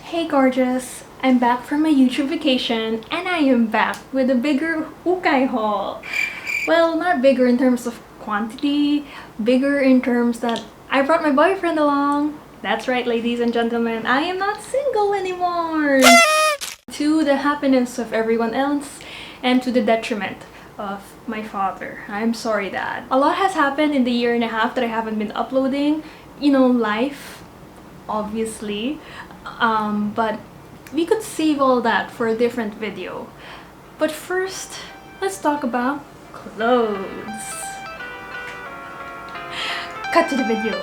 Hey gorgeous! I'm back from my YouTube vacation and I am back with a bigger Ukay haul. Well, not bigger in terms of quantity, bigger in terms that I brought my boyfriend along. That's right, ladies and gentlemen, I am not single anymore! To the happiness of everyone else and to the detriment of my father. I'm sorry, Dad. A lot has happened in the year and a half that I haven't been uploading. You know, life, obviously. But we could save all that for a different video. But first, let's talk about clothes. Cut to the video.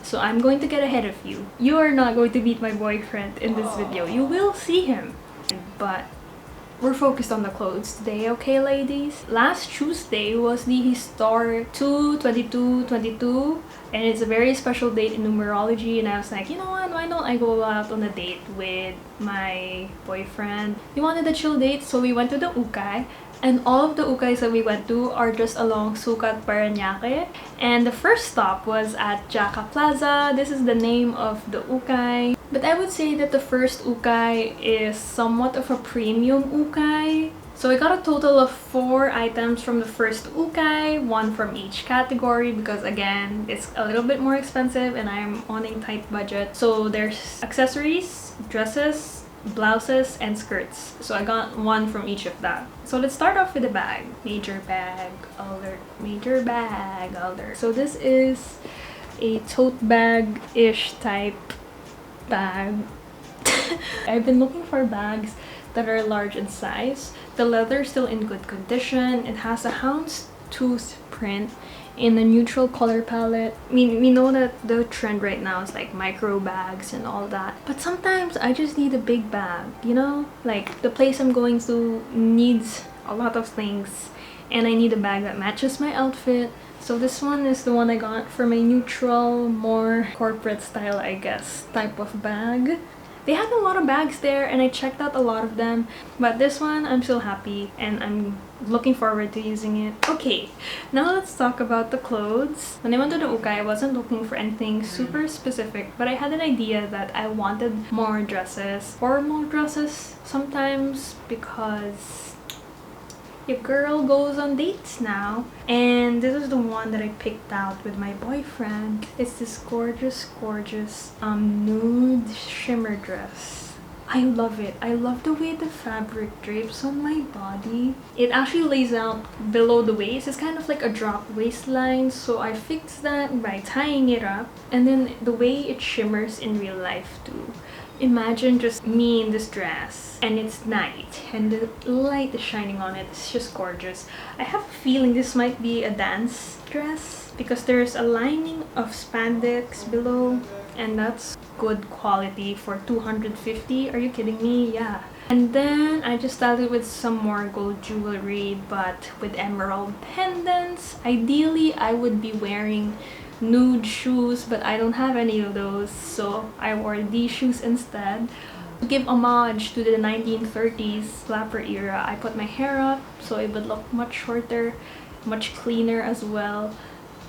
So I'm going to get ahead of you. You are not going to meet my boyfriend in this video. You will see him. But we're focused on the clothes today, okay ladies? Last Tuesday was the historic 2/22/22 and it's a very special date in numerology, and I was like, you know what, why don't I go out on a date with my boyfriend? We wanted a chill date, so we went to the Ukay. And all of the Ukays that we went to are just along Sukat, Paranaque. And the first stop was at Jaka Plaza. This is the name of the Ukay. But I would say that the first Ukay is somewhat of a premium Ukay. So I got a total of 4 items from the first Ukay, 1 from each category because again, it's a little bit more expensive and I'm on a tight budget. So there's accessories, dresses, blouses, and skirts. So I got 1 from each of that. So let's start off with the bag. Major bag alert. Major bag alert. So this is a tote bag-ish type bag. I've been looking for bags that are large in size. The leather is still in good condition. It has a houndstooth print in a neutral color palette. I mean, we know that the trend right now is like micro bags and all that, but sometimes I just need a big bag, you know? Like the place I'm going to needs a lot of things and I need a bag that matches my outfit. So this one is the one I got for my neutral, more corporate style, I guess, type of bag. They had a lot of bags there and I checked out a lot of them, but this one I'm still happy and I'm looking forward to using it. Okay, now let's talk about the clothes. When I went to the Ukay, I wasn't looking for anything super specific, but I had an idea that I wanted more dresses, formal dresses sometimes, because your girl goes on dates now. And this is the one that I picked out with my boyfriend. It's this gorgeous nude shimmer dress. I love it. I love the way the fabric drapes on my body. It actually lays out below the waist. It's kind of like a drop waistline, so I fixed that by tying it up. And then the way it shimmers in real life too. Imagine just me in this dress and it's night and the light is shining on it. It's just gorgeous. I have a feeling this might be a dance dress because there's a lining of spandex below and that's good quality for $250. Are you kidding me? Yeah. And then I just styled it with some more gold jewelry but with emerald pendants. Ideally, I would be wearing nude shoes, but I don't have any of those, so I wore these shoes instead. To give homage to the 1930s flapper era, I put my hair up so it would look much shorter, much cleaner as well,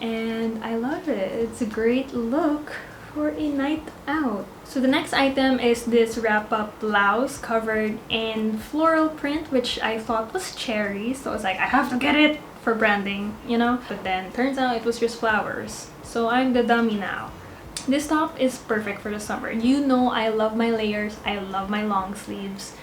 and I love it. It's a great look for a night out. So the next item is this wrap-up blouse covered in floral print, which I thought was cherry, so I was like, I have to get it for branding, you know? But then turns out it was just flowers. So I'm the dummy now. This top is perfect for the summer. You know I love my layers. I love my long sleeves.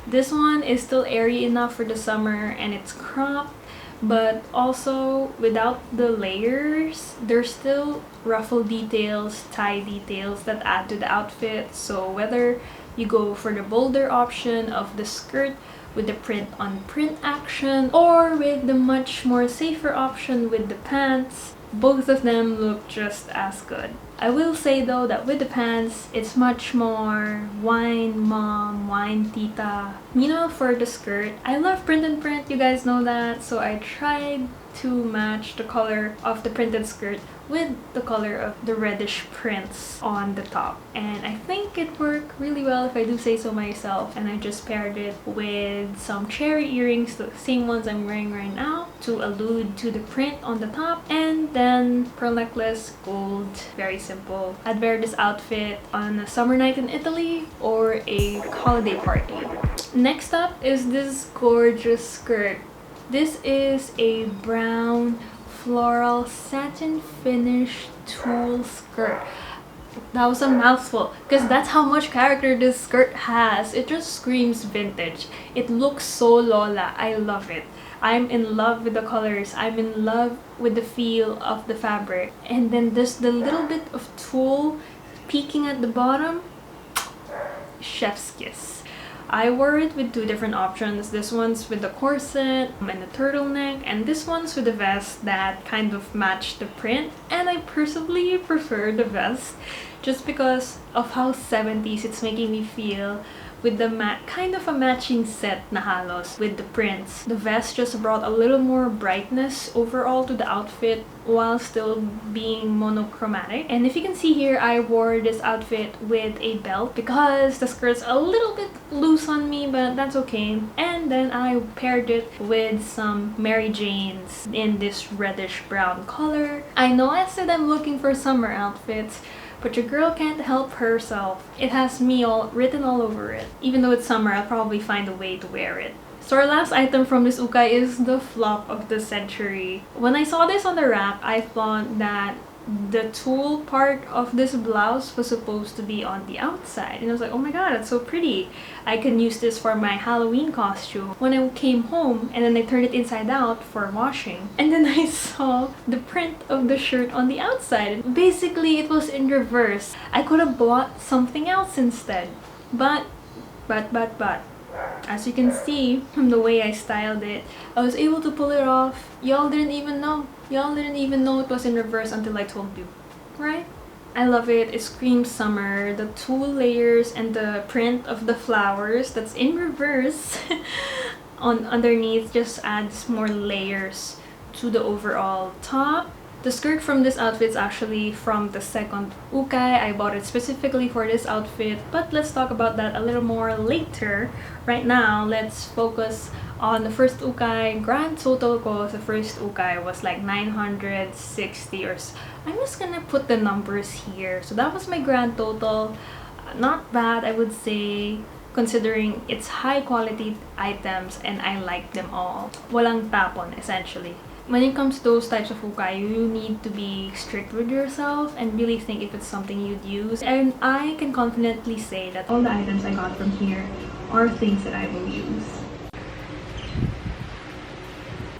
This one is still airy enough for the summer and it's cropped, but also without the layers, there's still ruffle details, tie details that add to the outfit. So whether you go for the bolder option of the skirt with the print on print action or with the much more safer option with the pants, both of them look just as good. I will say though that with the pants, it's much more wine mom, wine tita. You know, for the skirt, I love print and print, you guys know that, so I tried to match the color of the printed skirt with the color of the reddish prints on the top. And I think it worked really well, if I do say so myself. And I just paired it with some cherry earrings, the same ones I'm wearing right now, to allude to the print on the top. And then pearl necklace, gold, very simple. I'd wear this outfit on a summer night in Italy or a holiday party. Next up is this gorgeous skirt. This is a brown floral satin finish tulle skirt. That was a mouthful because that's how much character this skirt has. It just screams vintage. It looks so Lola. I love it. I'm in love with the colors. I'm in love with the feel of the fabric. And then there's the little bit of tulle peeking at the bottom. Chef's kiss. I wore it with two different options. This one's with the corset and the turtleneck, and this one's with the vest that kind of matched the print. And I personally prefer the vest just because of how 70s it's making me feel, with the kind of a matching set na halos with the prints. The vest just brought a little more brightness overall to the outfit while still being monochromatic. And if you can see here, I wore this outfit with a belt because the skirt's a little bit loose on me, but that's okay. And then I paired it with some Mary Janes in this reddish brown color. I know I said I'm looking for summer outfits, but your girl can't help herself. It has me all written all over it. Even though it's summer, I'll probably find a way to wear it. So our last item from this ukay is the flop of the century. When I saw this on the rack, I thought that the tulle part of this blouse was supposed to be on the outside. And I was like, oh my god, that's so pretty. I can use this for my Halloween costume. When I came home and then I turned it inside out for washing, and then I saw the print of the shirt on the outside. Basically, it was in reverse. I could have bought something else instead. But, as you can see from the way I styled it, I was able to pull it off. Y'all didn't even know. Y'all didn't even know it was in reverse until I told you, right? I love it. It screams summer. The tulle layers and the print of the flowers that's in reverse on underneath just adds more layers to the overall top. The skirt from this outfit is actually from the second ukay. I bought it specifically for this outfit, but let's talk about that a little more later. Right now, let's focus on the first ukay. Grand total ko sa first ukay was like 960 or so. I'm just gonna put the numbers here. So that was my grand total. Not bad, I would say, considering it's high quality items and I like them all. Walang tapon, essentially. When it comes to those types of ukay, you need to be strict with yourself and really think if it's something you'd use. And I can confidently say that all the items I got from here are things that I will use.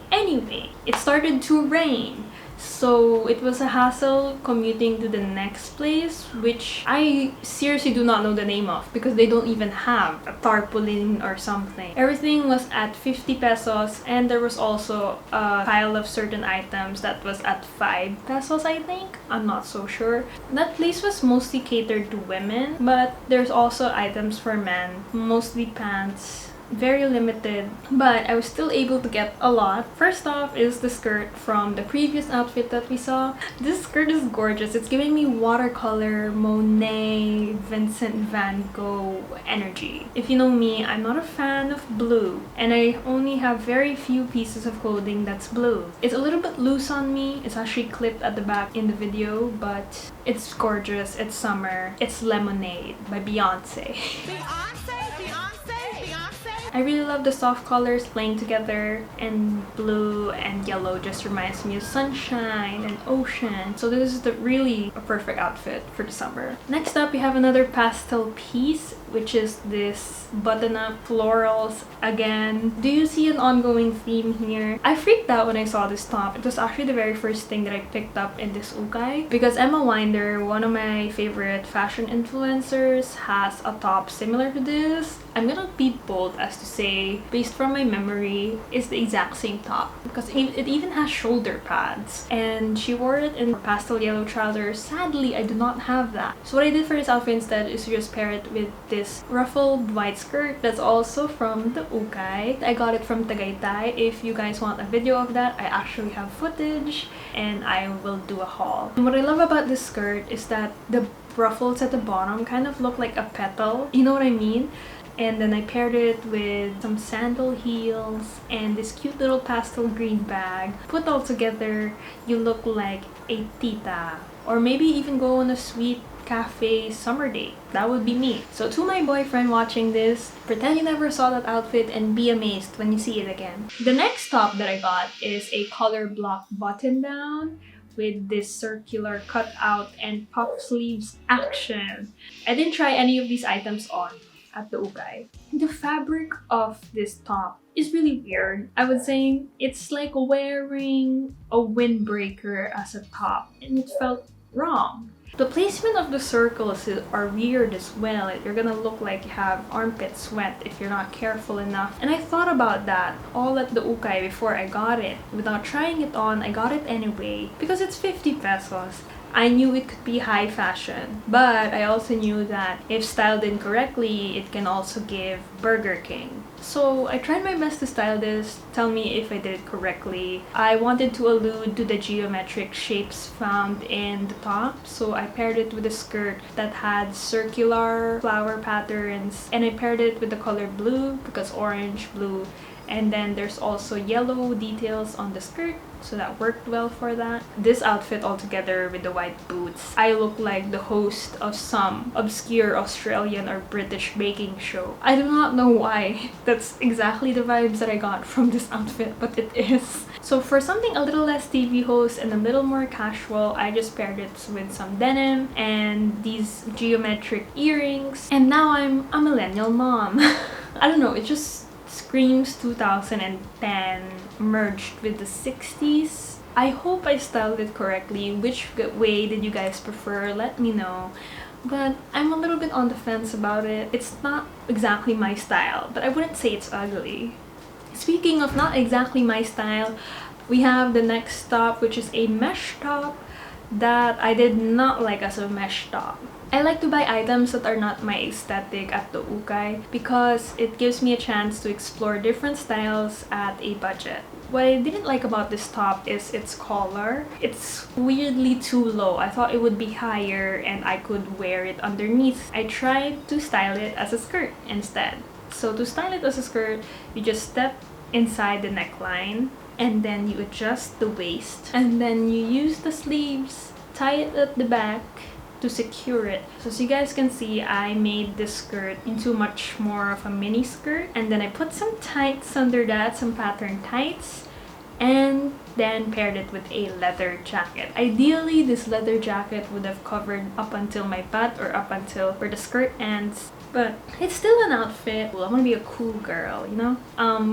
Anyway, it started to rain. So it was a hassle commuting to the next place, which I seriously do not know the name of because they don't even have a tarpaulin or something. Everything was at 50 pesos, and there was also a pile of certain items that was at 5 pesos, I think. I'm not so sure. That place was mostly catered to women, but there's also items for men, mostly pants. Very limited, but I was still able to get a lot. First off is the skirt from the previous outfit that we saw. This skirt is gorgeous. It's giving me watercolor, Monet, Vincent van Gogh energy. If you know me, I'm not a fan of blue, and I only have very few pieces of clothing that's blue. It's a little bit loose on me. It's actually clipped at the back in the video, but it's gorgeous. It's summer. It's Lemonade by Beyonce. I really love the soft colors playing together, and blue and yellow just reminds me of sunshine and ocean. So this is really a perfect outfit for the summer. Next up, we have another pastel piece, which is this button-up florals again. Do you see an ongoing theme here? I freaked out when I saw this top. It was actually the very first thing that I picked up in this ukay because Emma Winder, one of my favorite fashion influencers, has a top similar to this. I'm gonna be bold as to say, based from my memory, is the exact same top because it even has shoulder pads, and she wore it in pastel yellow trousers. Sadly, I do not have that. So what I did for this outfit instead is to just pair it with this ruffled white skirt that's also from the Ukay. I got it from Tagaytay. If you guys want a video of that, I actually have footage and I will do a haul. And what I love about this skirt is that the ruffles at the bottom kind of look like a petal, you know what I mean? And then I paired it with some sandal heels and this cute little pastel green bag. Put all together, you look like a tita, or maybe even go on a sweet cafe summer date. That would be me. So to my boyfriend watching this, pretend you never saw that outfit and be amazed when you see it again. The next top that I got is a color block button down with this circular cutout and puff sleeves action. I didn't try any of these items on at the Ukay. The fabric of this top is really weird. I would say it's like wearing a windbreaker as a top, and it felt wrong. The placement of the circles are weird as well. You're gonna look like you have armpit sweat if you're not careful enough. And I thought about that all at the Ukay before I got it. Without trying it on, I got it anyway because it's 50 pesos. I knew it could be high fashion, but I also knew that if styled incorrectly, it can also give Burger King. So I tried my best to style this. Tell me if I did it correctly. I wanted to allude to the geometric shapes found in the top, so I paired it with a skirt that had circular flower patterns, and I paired it with the color blue because orange, blue, and then there's also yellow details on the skirt, so that worked well for that. This outfit altogether with the white boots, I look like the host of some obscure Australian or British baking show. I do not know why. That's exactly the vibes that I got from this outfit, but it is. So for something a little less TV host and a little more casual, I just paired it with some denim and these geometric earrings, and now I'm a millennial mom. I don't know, it just screams 2010 merged with the 60s. I hope I styled it correctly. Which way did you guys prefer? Let me know. But I'm a little bit on the fence about it. It's not exactly my style, but I wouldn't say it's ugly. Speaking of not exactly my style, we have the next top, which is a mesh top that I did not like as a mesh top. I like to buy items that are not my aesthetic at the Ukay because it gives me a chance to explore different styles at a budget. What I didn't like about this top is its collar. It's weirdly too low. I thought it would be higher and I could wear it underneath. I tried to style it as a skirt instead. So to style it as a skirt, you just step inside the neckline and then you adjust the waist and then you use the sleeves, tie it at the back to secure it. So as you guys can see, I made this skirt into much more of a mini skirt, and then I put some tights under that, some pattern tights, and then paired it with a leather jacket. Ideally, this leather jacket would have covered up until my butt or up until where the skirt ends, but it's still an outfit. Well, I want to be a cool girl, you know?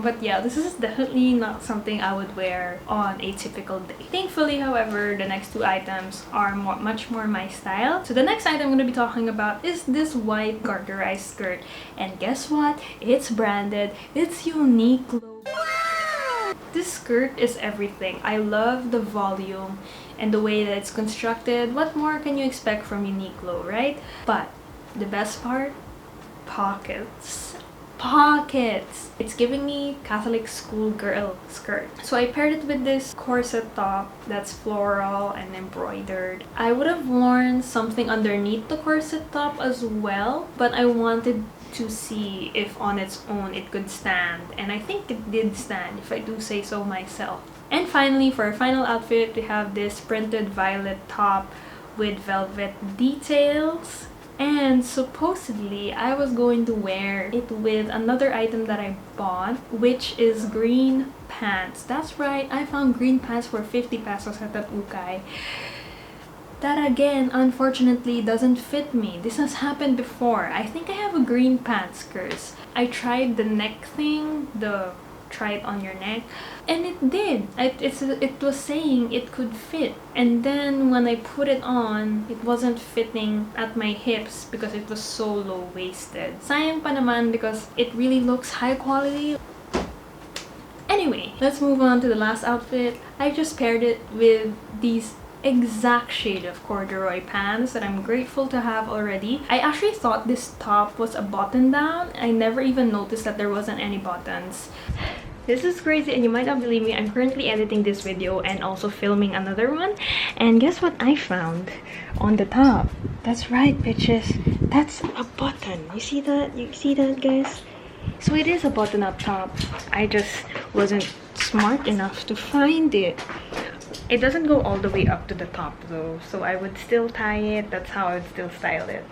But yeah, this is definitely not something I would wear on a typical day. Thankfully, however, the next two items are much more my style. So the next item I'm going to be talking about is this white garterized skirt. And guess what? It's branded. It's Uniqlo. This skirt is everything. I love the volume and the way that it's constructed. What more can you expect from Uniqlo, right? But the best part? Pockets. It's giving me Catholic schoolgirl skirt. So I paired it with this corset top that's floral and embroidered. I would have worn something underneath the corset top as well, but I wanted to see if on its own it could stand, and I think it did stand, if I do say so myself. And finally, for our final outfit, we have this printed violet top with velvet details. And supposedly, I was going to wear it with another item that I bought, which is green pants. That's right, I found green pants for 50 pesos at that Ukay. That again, unfortunately, doesn't fit me. This has happened before. I think I have a green pants curse. I tried the neck thing, the try it on your neck, and it did. It was saying it could fit, and then when I put it on, it wasn't fitting at my hips because it was so low-waisted. Sayang pa naman because it really looks high quality. Anyway, let's move on to the last outfit. I just paired it with these exact shade of corduroy pants that I'm grateful to have already. I actually thought this top was a button down. I never even noticed that there wasn't any buttons. This is crazy, and you might not believe me. I'm currently editing this video and also filming another one. And guess what I found on the top? That's right, bitches. That's a button. You see that? You see that, guys? So it is a button up top. I just wasn't smart enough to find it. It doesn't go all the way up to the top though, so I would still tie it. That's how I would still style it.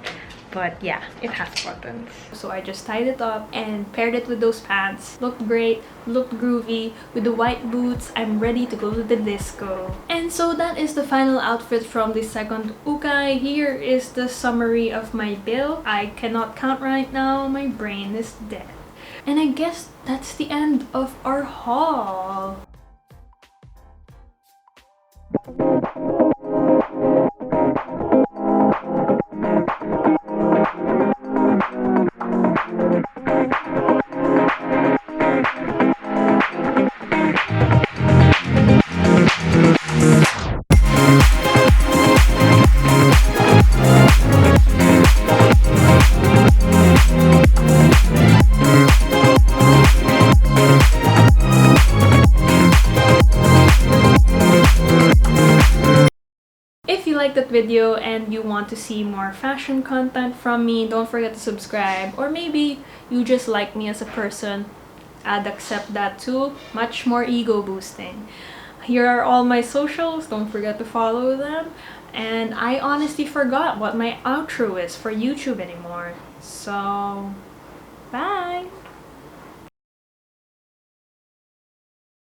But yeah, it has buttons. So I just tied it up and paired it with those pants. Looked great, looked groovy. With the white boots, I'm ready to go to the disco. And so that is the final outfit from the second Ukay. Here is the summary of my bill. I cannot count right now, my brain is dead. And I guess that's the end of our haul. If you like that video and you want to see more fashion content from me, don't forget to subscribe. Or maybe you just like me as a person, I'd accept that too. Much more ego boosting. Here are all my socials, don't forget to follow them. And I honestly forgot what my outro is for YouTube anymore. So, bye!